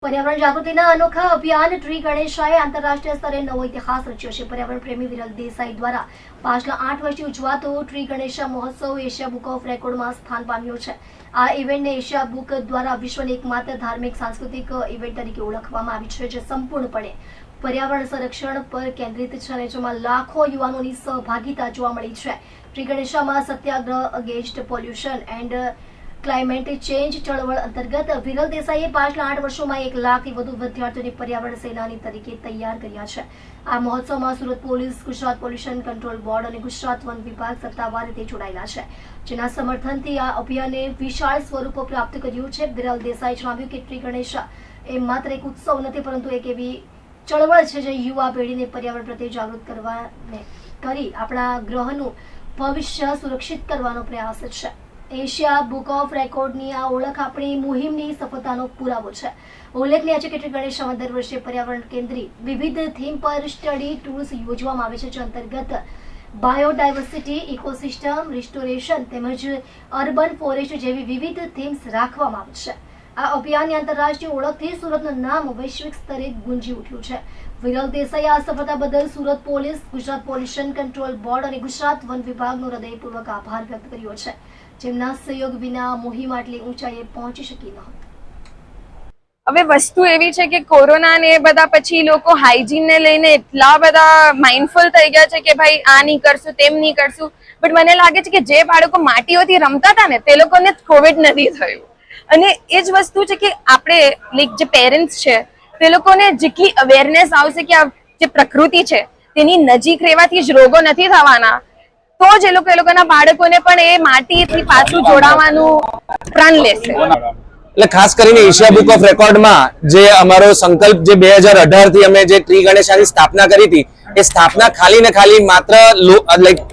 पर्यावरण जागृतिના અનોખા અભિયાન ટ્રી ગણેશાએ આંતરરાષ્ટ્રીય સ્તરે નવો ઇતિહાસ રચ્યો છે। पर्यावरण प्रेमी विरल देसाई द्वारा પાછલા 8 વર્ષથી ઉજવાતો ટ્રી ગણેશા મહોત્સવ એશિયા બુક ઓફ રેકોર્ડમાં સ્થાન પામ્યો છે। આ ઇવેન્ટને એશિયા બુક દ્વારા વિશ્વની એકમાત્ર ધાર્મિક સાંસ્કૃતિક ઇવેન્ટ તરીકે ઓળખવામાં આવી છે, જે સંપૂર્ણપણે पर्यावरण संरक्षण पर केंद्रित છે અને જેમાં લાખો યુવાનોની સહભાગિતા જોવા મળી છે। ટ્રી ગણેશામાં સત્યાગ્રહ against pollution and climate change ચળવળ અંતર્ગત વિરલ દેસાઈએ પાછલા 8 વર્ષોમાં 1 લાખથી વધુ વિદ્યાર્થીઓને પર્યાવરણ સેનાની તરીકે તૈયાર કર્યા છે। આ મહોત્સવમાં Surat police, Gujarat pollution control board અને ગુજરાત વન વિભાગ સત્તાવાર રીતે જોડાયેલા છે, જેના સમર્થનથી આ અભિયાને વિશાળ સ્વરૂપ પ્રાપ્ત કર્યું છે। વિરલ દેસાઈએ જણાવ્યું કે ટ્રી ગણેશા એ માત્ર એક ઉત્સવ નથી, પરંતુ એક એવી ચળવળ છે જે યુવા પેઢીને પર્યાવરણ પ્રત્યે જાગૃત કરવાને કરી આપણા ગ્રહનું ભવિષ્ય સુરક્ષિત કરવાનો પ્રયાસ છે। એશિયા બુક ઓફ રેકોર્ડની આ ઓળખ આપણી મુહિમની સફળતાનો પુરાવો છે। ઉલ્લેખનીય છે કે ટ્રી ગણેશામાં દર વર્ષે પર્યાવરણ કેન્દ્રિત વિવિધ થીમ પર સ્ટડી ટૂર્સ યોજવામાં આવે છે, જે અંતર્ગત બાયોડાયવર્સિટી, ઇકોસિસ્ટમ રિસ્ટોરેશન તેમજ અર્બન ફોરેસ્ટ જેવી વિવિધ થીમ્સ રાખવામાં આવે છે। આ અભિયાનની આંતરરાષ્ટ્રીય ઓળખથી સુરતનું નામ વૈશ્વિક સ્તરે ગુંજી ઉઠ્યું છે। વિરલ દેસાઈએ આ સફળતા બદલ Surat police, Gujarat pollution control board અને ગુજરાત વન વિભાગનો હૃદયપૂર્વક આભાર વ્યક્ત કર્યો છે, જેમના સહયોગ વિના મુહિમ આટલી ઊંચાઈએ પહોંચી શકી ન હોત। હવે વસ્તુ એવી છે કે કોરોના ને બધા પછી લોકો હાઇજીન ને લઈને એટલા બધા માઇન્ડફુલ થઈ ગયા છે કે ભાઈ આ નહીં કરશું, તેમ નહીં કરશું, બટ મને લાગે છે કે જે બાળકો માટીઓથી રમતા હતા ને તે લોકોને કોવિડ નથી થયું। અને એ જ વસ્તુ છે કે આપણે લાઈક જે પેરેન્ટ્સ છે તે લોકોને જેટલી અવેરનેસ આવશે કે આ જે પ્રકૃતિ છે તેની નજીક રહેવાથી જ રોગો નથી થવાના, તો જ એ લોકોના બાળકોને પણ એ માટીથી પાછું જોડાવાનું પ્રણ લેશે। એટલે ખાસ કરીને એશિયા બુક ઓફ રેકોર્ડમાં જે અમારો સંકલ્પ જે 2018 થી અમે જે ટ્રી ગણેશાની સ્થાપના કરી હતી, એ સ્થાપના ખાલી ને ખાલી માત્ર લાઈક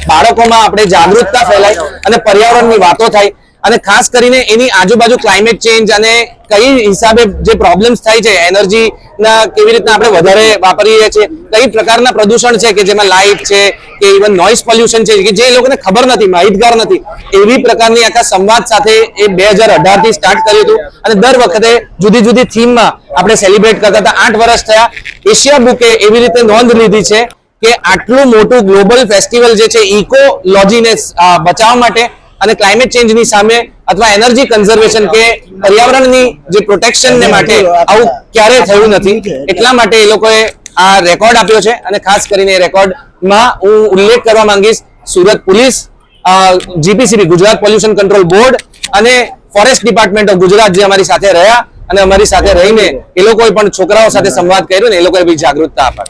બાળકોમાં આપણે જાગૃતતા ફેલાય અને પર્યાવરણની વાતો થાય, અને ખાસ કરીને એની આજુબાજુ ક્લાઇમેટ ચેન્જ અને કઈ હિસાબે જે પ્રોબ્લેમ્સ થાય છે, એનર્જી ના કેવી રીતના આપણે વધારે વાપરીએ છીએ, કઈ પ્રકારના પ્રદૂષણ છે કે જેમાં લાઇટ છે કે ઇવન નોઇઝ પોલ્યુશન છે કે જે લોકોને ખબર નથી, માહિતગાર નથી, એવી પ્રકારની આખા સંવાદ સાથે એ 2018 થી સ્ટાર્ટ કર્યું હતું અને દર વખતે જુદી જુદી થીમમાં આપણે સેલિબ્રેટ કરતા હતા। 8 વર્ષ થયા। એશિયા બુકે એવી રીતે નોંધ લીધી છે કે આટલું મોટું ગ્લોબલ ફેસ્ટિવલ જે છે ઇકોલોજીને બચાવવા માટે અને ક્લાઇમેટ ચેન્જની સામે અથવા એનર્જી કન્ઝર્વેશન કે પર્યાવરણની જે પ્રોટેક્શનને માટે આવું ક્યારેય થયું નથી, એટલા માટે એ લોકોએ આ રેકોર્ડ આપ્યો છે। અને ખાસ કરીને એ રેકોર્ડમાં હું ઉલ્લેખ કરવા માંગીશ Surat police, GPCB Gujarat pollution control board અને ફોરેસ્ટ ડિપાર્ટમેન્ટ ઓફ ગુજરાત જે અમારી સાથે રહ્યા અને અમારી સાથે રહીને એ લોકોએ પણ છોકરાઓ સાથે સંવાદ કર્યો ને એ લોકોએ બી જાગૃતતા આપી।